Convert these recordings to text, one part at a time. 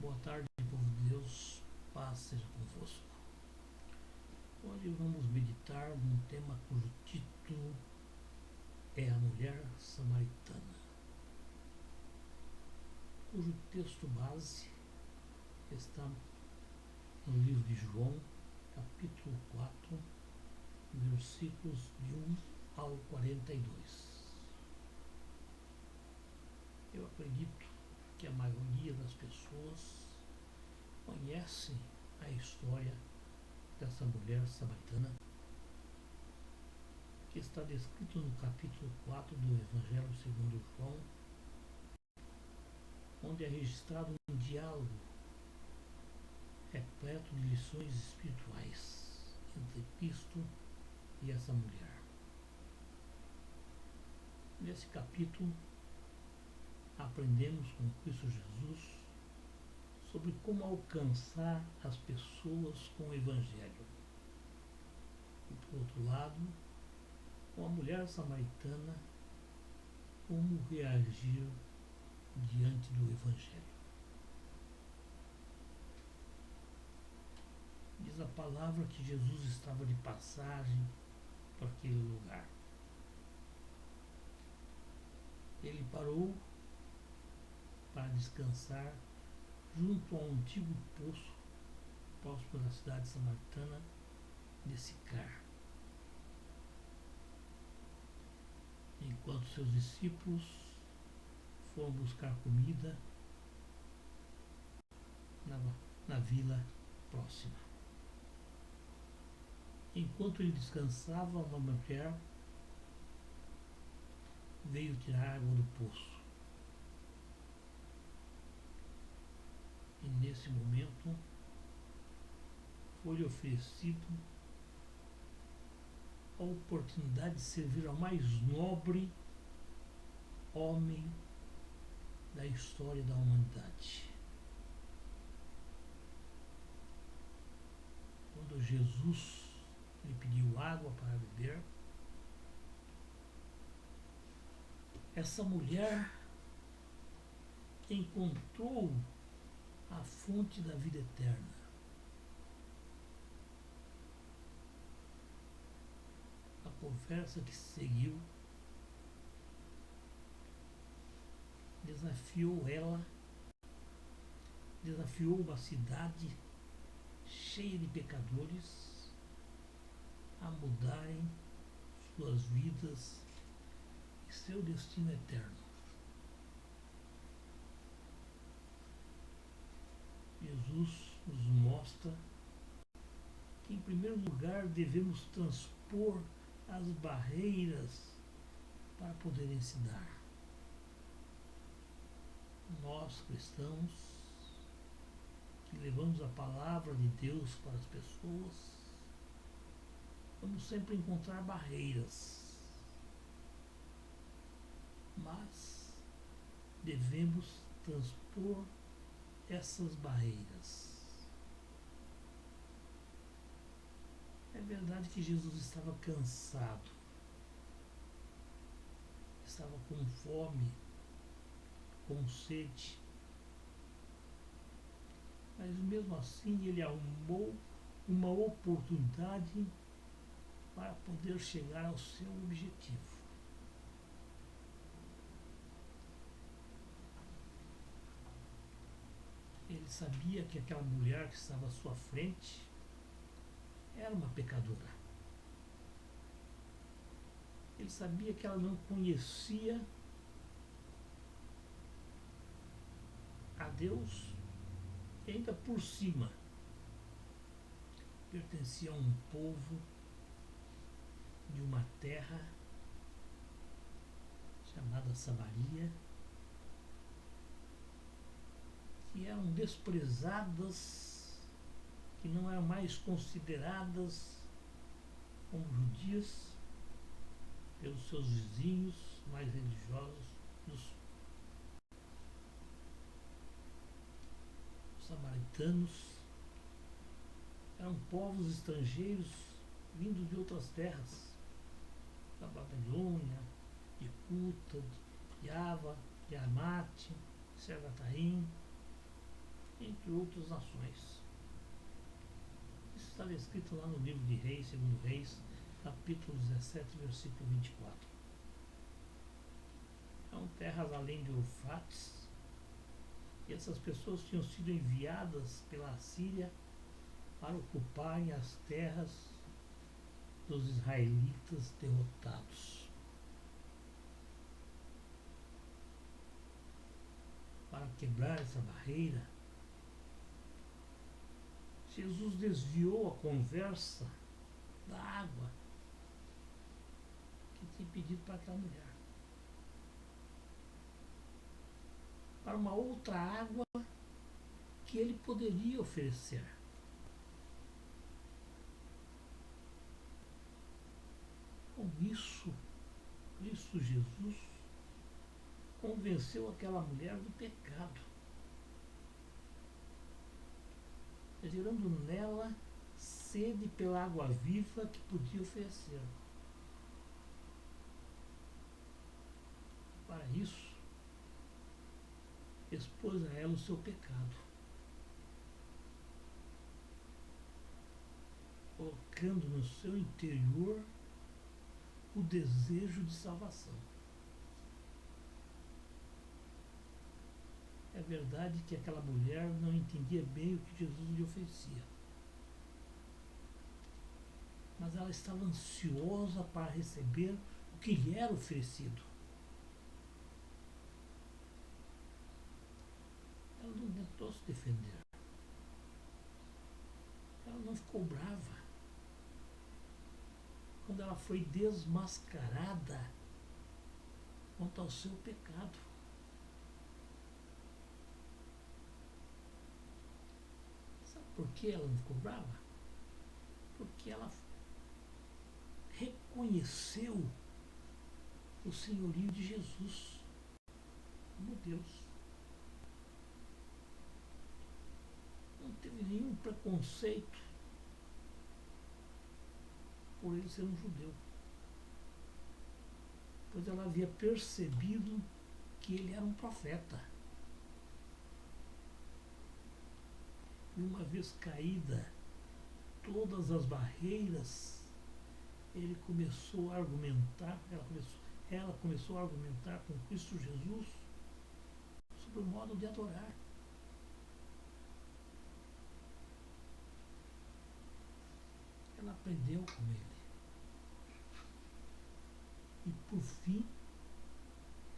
Boa tarde, povo de Deus, paz seja convosco. Hoje vamos meditar num tema cujo título é a mulher samaritana, cujo texto base está no livro de João, capítulo 4, versículos de 1 ao 42. Eu acredito que a maioria das pessoas conhece a história dessa mulher samaritana, que está descrito no capítulo 4 do Evangelho segundo João, onde é registrado um diálogo repleto de lições espirituais entre Cristo e essa mulher. Nesse capítulo, aprendemos com Cristo Jesus sobre como alcançar as pessoas com o Evangelho. E, por outro lado, com a mulher samaritana, como reagir diante do Evangelho. Diz a palavra que Jesus estava de passagem por aquele lugar. Ele parou para descansar junto a um antigo poço próximo da cidade samaritana de Sicar, enquanto seus discípulos foram buscar comida na vila próxima. Enquanto ele descansava, uma mulher veio tirar água do poço. E nesse momento foi-lhe oferecido a oportunidade de servir ao mais nobre homem da história da humanidade. Quando Jesus lhe pediu água para beber, essa mulher encontrou a fonte da vida eterna. A conversa que seguiu desafiou uma cidade cheia de pecadores a mudarem suas vidas e seu destino eterno. Jesus nos mostra que, em primeiro lugar, devemos transpor as barreiras para poder ensinar. Nós, cristãos, que levamos a palavra de Deus para as pessoas, vamos sempre encontrar barreiras, mas devemos transpor essas barreiras. É verdade que Jesus estava cansado, estava com fome, com sede, mas mesmo assim ele arrumou uma oportunidade para poder chegar ao seu objetivo. Ele sabia que aquela mulher que estava à sua frente era uma pecadora. Ele sabia que ela não conhecia a Deus e ainda por cima pertencia a um povo de uma terra chamada Samaria, que eram desprezadas, que não eram mais consideradas como judias pelos seus vizinhos mais religiosos dos samaritanos. Eram povos estrangeiros vindos de outras terras, da Babilônia, de Cuta, de Java, de Amate, Sergataim. entre outras nações. Isso estava escrito lá no livro de Reis, segundo Reis, capítulo 17, versículo 24. São terras além de Eufrates, e essas pessoas tinham sido enviadas pela Assíria para ocuparem as terras dos israelitas derrotados. Para quebrar essa barreira, Jesus desviou a conversa da água que tinha pedido para aquela mulher, para uma outra água que ele poderia oferecer. Com isso, Cristo Jesus convenceu aquela mulher do pecado, gerando nela sede pela água viva que podia oferecer. Para isso, expôs a ela o seu pecado, colocando no seu interior o desejo de salvação. É verdade que aquela mulher não entendia bem o que Jesus lhe oferecia, mas ela estava ansiosa para receber o que lhe era oferecido. Ela não tentou se defender. Ela não ficou brava quando ela foi desmascarada quanto ao seu pecado. Sabe por que ela não ficou brava? Porque ela reconheceu o senhorio de Jesus como Deus. Não teve nenhum preconceito por ele ser um judeu, pois ela havia percebido que ele era um profeta. E uma vez caída todas as barreiras, ele começou a argumentar, ela começou a argumentar com Cristo Jesus sobre o modo de adorar. Ela aprendeu com ele. E por fim,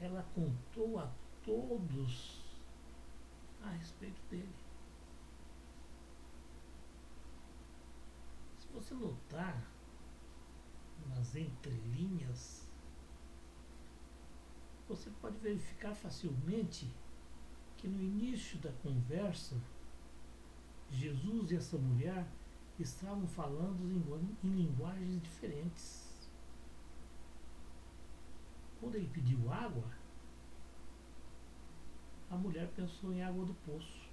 ela contou a todos a respeito dele. Se você notar nas entrelinhas, você pode verificar facilmente que no início da conversa, Jesus e essa mulher estavam falando em linguagens diferentes. Quando ele pediu água, a mulher pensou em água do poço.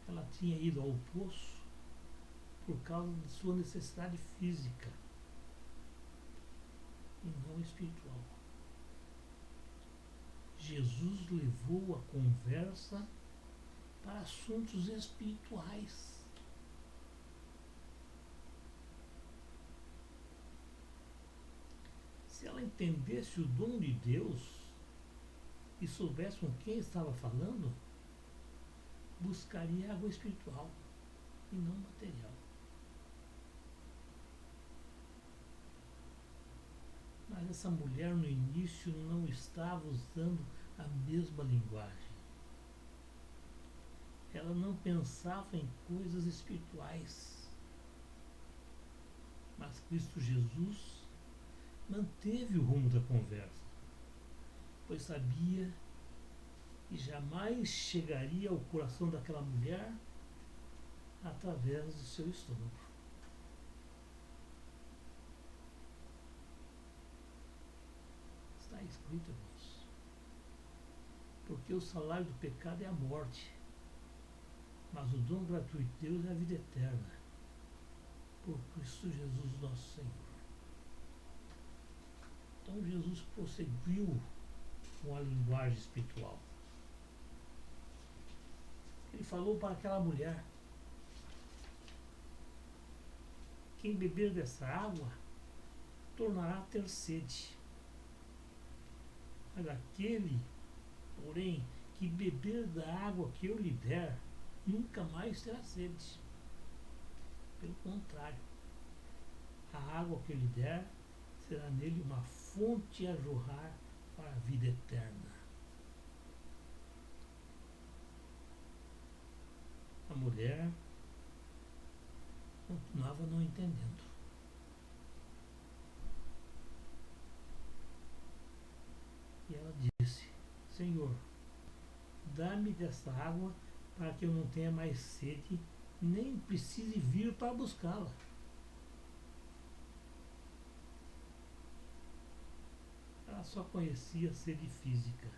Ela tinha ido ao poço por causa de sua necessidade física e não espiritual. Jesus levou a conversa para assuntos espirituais. Se ela entendesse o dom de Deus e soubesse com quem estava falando, buscaria água espiritual e não material. Mas essa mulher no início não estava usando a mesma linguagem. Ela não pensava em coisas espirituais. Mas Cristo Jesus manteve o rumo da conversa, pois sabia que jamais chegaria ao coração daquela mulher através do seu estômago. Está escrito, irmãos, porque o salário do pecado é a morte, mas o dom gratuito de Deus é a vida eterna, por Cristo Jesus nosso Senhor. Então Jesus prosseguiu com a linguagem espiritual. Ele falou para aquela mulher: quem beber dessa água tornará a ter sede. Mas aquele, porém, que beber da água que eu lhe der, nunca mais terá sede. Pelo contrário, a água que eu lhe der será nele uma fonte a jorrar para a vida eterna. A mulher continuava não entendendo. E ela disse: Senhor, dá-me dessa água para que eu não tenha mais sede, nem precise vir para buscá-la. Ela só conhecia sede física.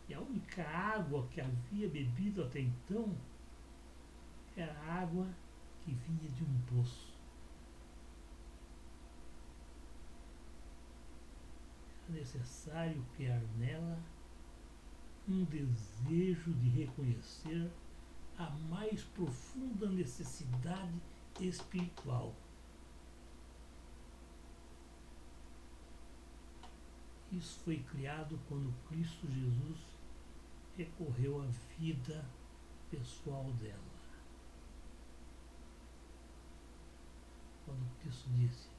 E a única água que havia bebido até então era água que vinha de um poço. Era necessário criar nela um desejo de reconhecer a mais profunda necessidade espiritual. Isso foi criado quando Cristo Jesus recorreu à vida pessoal dela. Quando Cristo disse: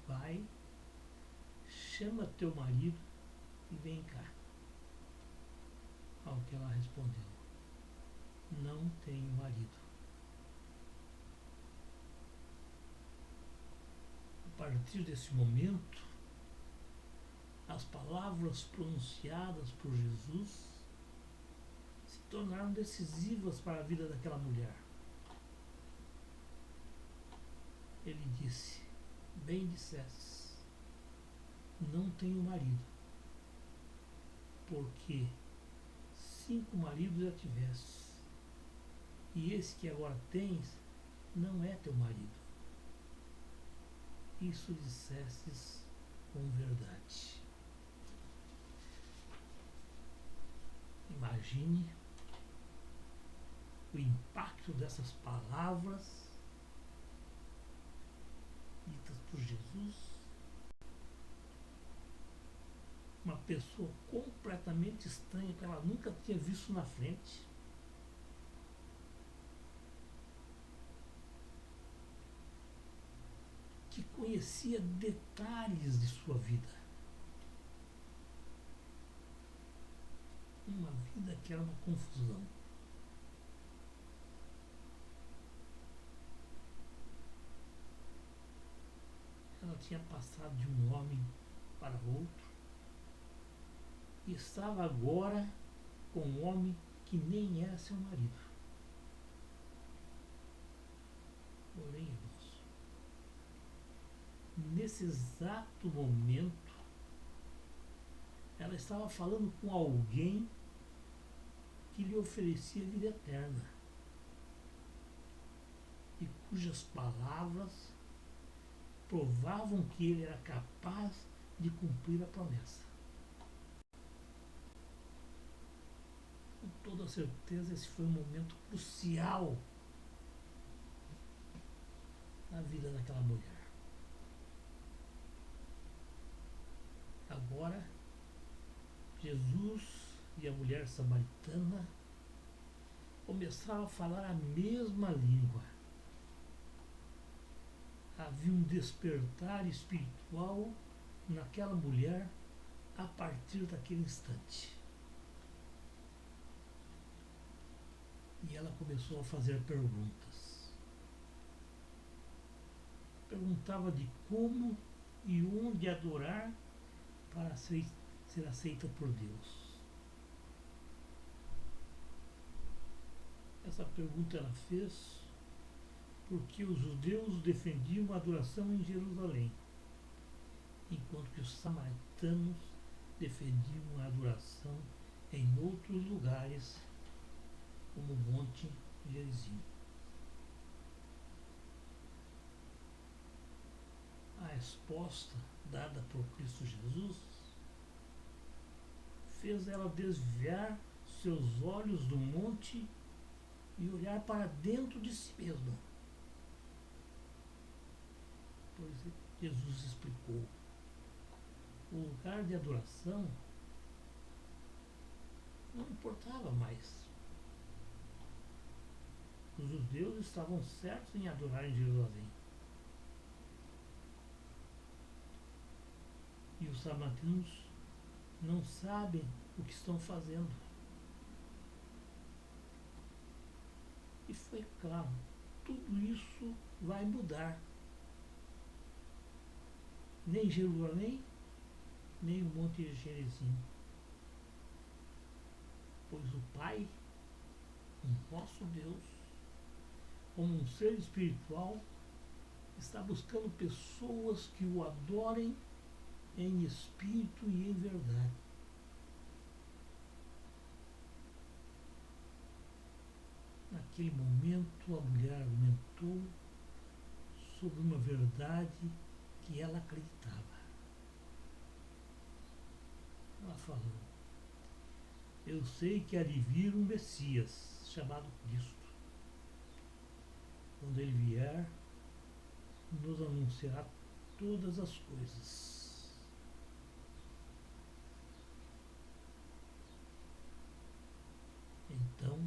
vai, chama teu marido e vem cá. Ao que ela respondeu: não tenho marido. A partir desse momento, as palavras pronunciadas por Jesus se tornaram decisivas para a vida daquela mulher. Ele disse: bem dissestes, não tenho marido, porque 5 maridos já tivestes, e esse que agora tens não é teu marido. Isso dissestes com verdade. Imagine o impacto dessas palavras ditas por Jesus. Uma pessoa completamente estranha que ela nunca tinha visto na frente. Que conhecia detalhes de sua vida. Uma vida que era uma confusão. Ela tinha passado de um homem para outro e estava agora com um homem que nem era seu marido. Porém, irmãos, nesse exato momento, ela estava falando com alguém que lhe oferecia vida eterna e cujas palavras provavam que ele era capaz de cumprir a promessa. Com toda certeza, esse foi um momento crucial na vida daquela mulher. Agora, Jesus e a mulher samaritana começaram a falar a mesma língua. Havia um despertar espiritual naquela mulher a partir daquele instante. E ela começou a fazer perguntas. Perguntava de como e onde adorar para ser aceita por Deus. Essa pergunta ela fez porque os judeus defendiam a adoração em Jerusalém, enquanto que os samaritanos defendiam a adoração em outros lugares, como o Monte Gerizim. A resposta dada por Cristo Jesus fez ela desviar seus olhos do monte e olhar para dentro de si mesma. Pois Jesus explicou: o lugar de adoração não importava mais. Os judeus estavam certos em adorar em Jerusalém. E os samaritanos não sabem o que estão fazendo. E foi claro, tudo isso vai mudar. Nem Jerusalém, nem o Monte Gerizim. Pois o Pai, o nosso Deus, como um ser espiritual, está buscando pessoas que o adorem em espírito e em verdade. Naquele momento, a mulher argumentou sobre uma verdade que ela acreditava. Ela falou: eu sei que há de vir um Messias, chamado Cristo. Quando ele vier, nos anunciará todas as coisas. Então,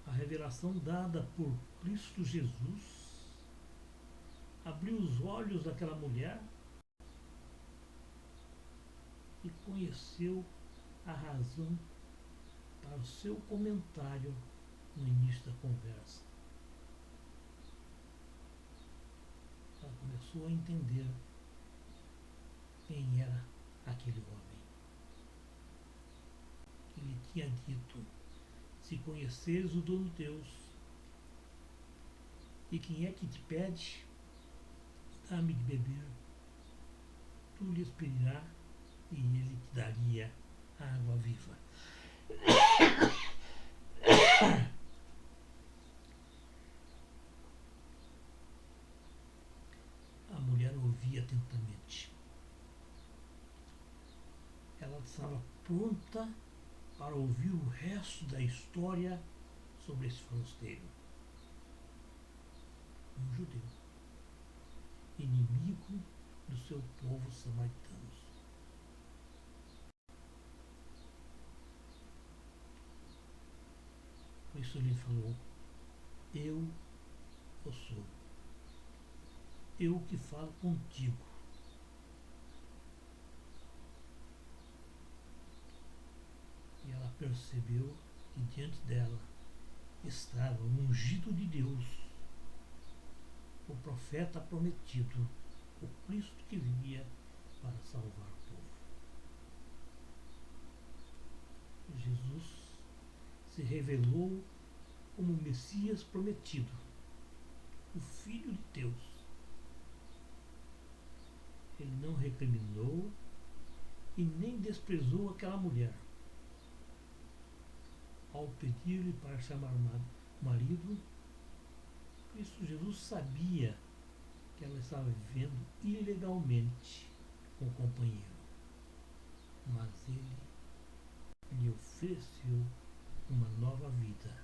a revelação dada por Cristo Jesus abriu os olhos daquela mulher e conheceu a razão para o seu comentário no início da conversa. Ela começou a entender quem era aquele homem. Ele tinha dito: se conheceres o dono Deus, e quem é que te pede, dá-me de beber, tu lhes pedirá, e ele te daria a água viva. A mulher ouvia atentamente. Ela estava pronta para ouvir o resto da história sobre esse forasteiro. Um judeu, inimigo do seu povo samaritano. Por isso ele falou: eu sou. Eu que falo contigo. E ela percebeu que diante dela estava o ungido de Deus, o profeta prometido, o Cristo que viria para salvar o povo. Jesus se revelou como o Messias prometido, o Filho de Deus. Ele não recriminou e nem desprezou aquela mulher. Ao pedir-lhe para chamar o marido, Cristo Jesus sabia que ela estava vivendo ilegalmente com o companheiro, mas ele lhe ofereceu uma nova vida,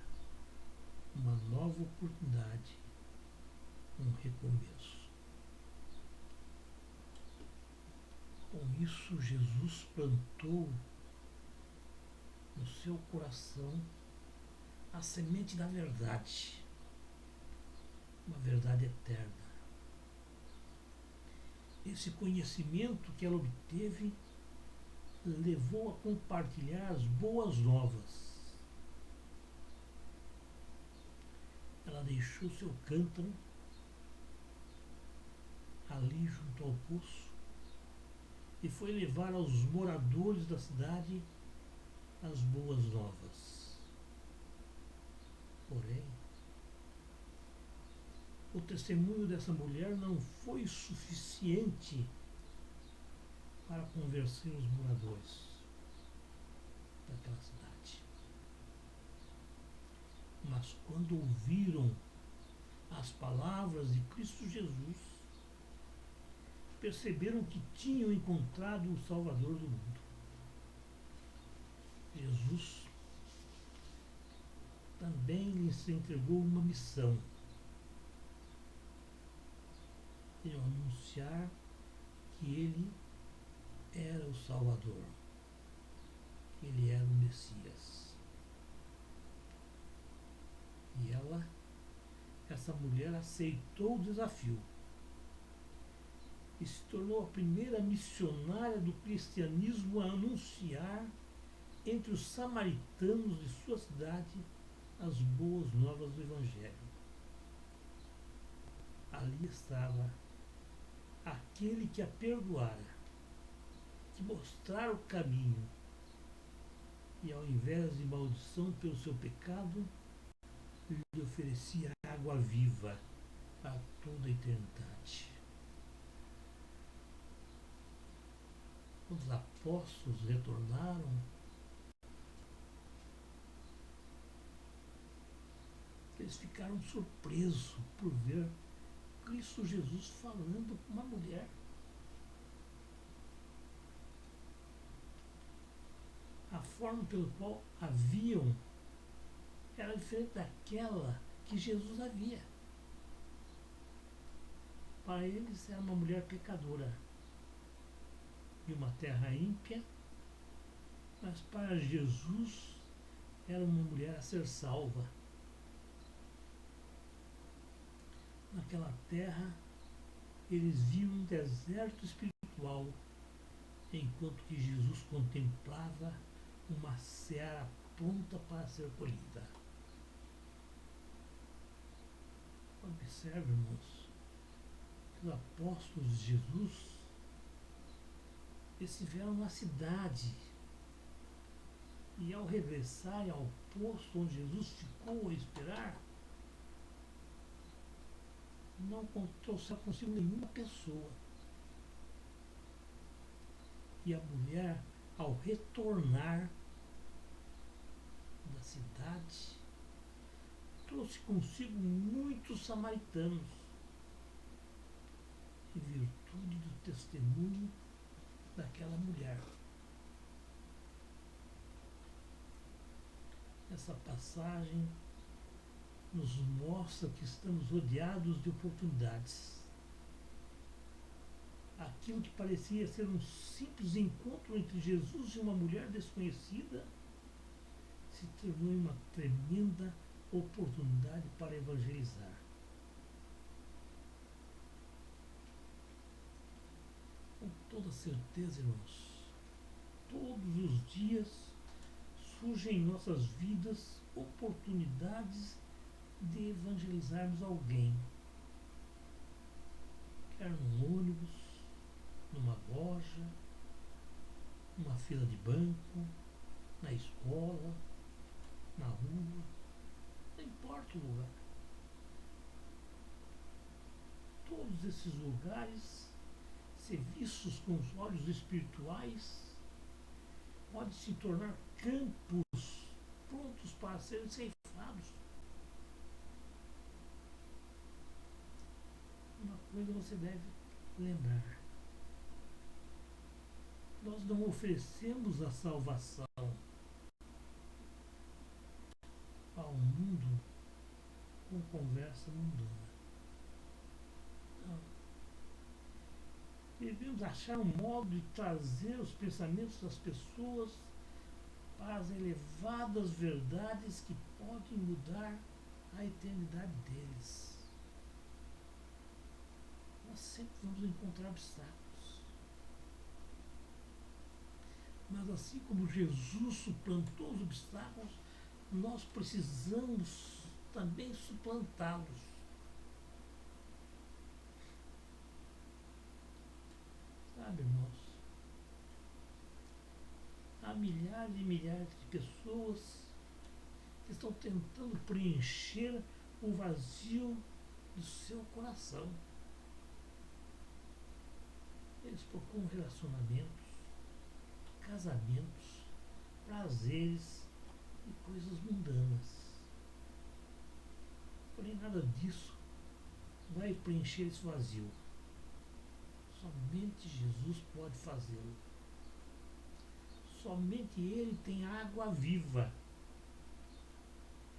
uma nova oportunidade, um recomeço. Com isso, Jesus plantou no seu coração a semente da verdade, uma verdade eterna. Esse conhecimento que ela obteve levou a compartilhar as boas novas. Ela deixou seu cântaro ali junto ao poço e foi levar aos moradores da cidade as boas novas. Porém, o testemunho dessa mulher não foi suficiente para convencer os moradores daquela cidade. Mas quando ouviram as palavras de Cristo Jesus, perceberam que tinham encontrado o Salvador do mundo. Jesus também lhes entregou uma missão, de anunciar que ele era o Salvador, que ele era o Messias. E essa mulher aceitou o desafio e se tornou a primeira missionária do cristianismo a anunciar entre os samaritanos de sua cidade as boas novas do Evangelho. Ali estava aquele que a perdoara, que mostrara o caminho e, ao invés de maldição pelo seu pecado, lhe oferecia água viva a toda a eternidade. Quando os apóstolos retornaram, eles ficaram surpresos por ver Cristo Jesus falando com uma mulher. A forma pela qual a viam era diferente daquela que Jesus havia. Para eles era uma mulher pecadora de uma terra ímpia, mas para Jesus era uma mulher a ser salva. Naquela terra eles viam um deserto espiritual, enquanto que Jesus contemplava uma seara pronta para ser colhida. Observe, irmãos, que os apóstolos de Jesus estiveram na cidade e, ao regressarem ao posto onde Jesus ficou a esperar, não trouxeram consigo nenhuma pessoa. E a mulher, ao retornar da cidade, trouxe consigo muitos samaritanos, em virtude do testemunho daquela mulher. Essa passagem nos mostra que estamos rodeados de oportunidades. Aquilo que parecia ser um simples encontro entre Jesus e uma mulher desconhecida se tornou uma tremenda oportunidade para evangelizar. Com toda certeza, irmãos, todos os dias surgem em nossas vidas oportunidades de evangelizarmos alguém, quer num ônibus, numa loja, numa fila de banco, na escola, na rua, não importa o lugar. Todos esses lugares, se vistos com os olhos espirituais, podem se tornar campos prontos para serem ceifados. Uma coisa você deve lembrar: nós não oferecemos a salvação ao mundo com conversa mundana. Não. Devemos achar um modo de trazer os pensamentos das pessoas para as elevadas verdades que podem mudar a eternidade deles. Nós sempre vamos encontrar obstáculos. Mas assim como Jesus suplantou os obstáculos, nós precisamos também suplantá-los. Sabe, irmãos? Há milhares e milhares de pessoas que estão tentando preencher o vazio do seu coração. Eles procuram relacionamentos, casamentos, prazeres e coisas mundanas. Porém, nada disso vai preencher esse vazio. Somente Jesus pode fazê-lo. somente Ele tem água viva.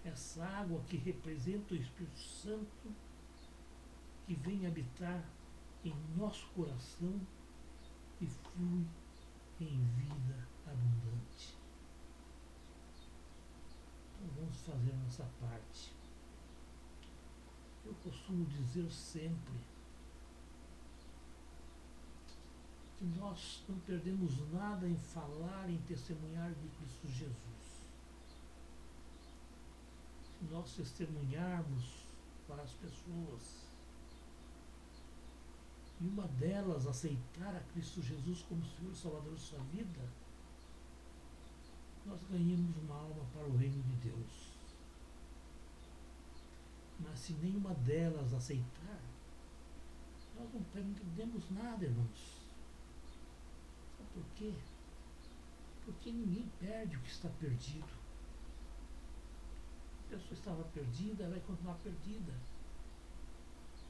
Essa água que representa o Espírito Santo que vem habitar em nosso coração e flui em vida abundante. Então vamos fazer a nossa parte. Eu costumo dizer sempre que nós não perdemos nada em falar, em testemunhar de Cristo Jesus. Se nós testemunharmos para as pessoas e uma delas aceitar a Cristo Jesus como Senhor e Salvador de sua vida, nós ganhamos uma alma para o reino de Deus. Mas se nenhuma delas aceitar, nós não perdemos nada, irmãos. Sabe por quê? Porque ninguém perde o que está perdido. A pessoa estava perdida, vai continuar perdida.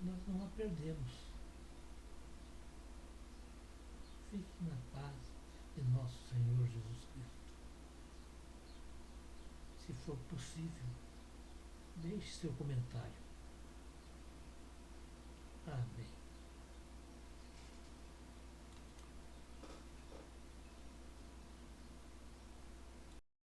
Nós não a perdemos. Fique na paz de nosso Senhor Jesus Cristo. Se for possível, deixe seu comentário.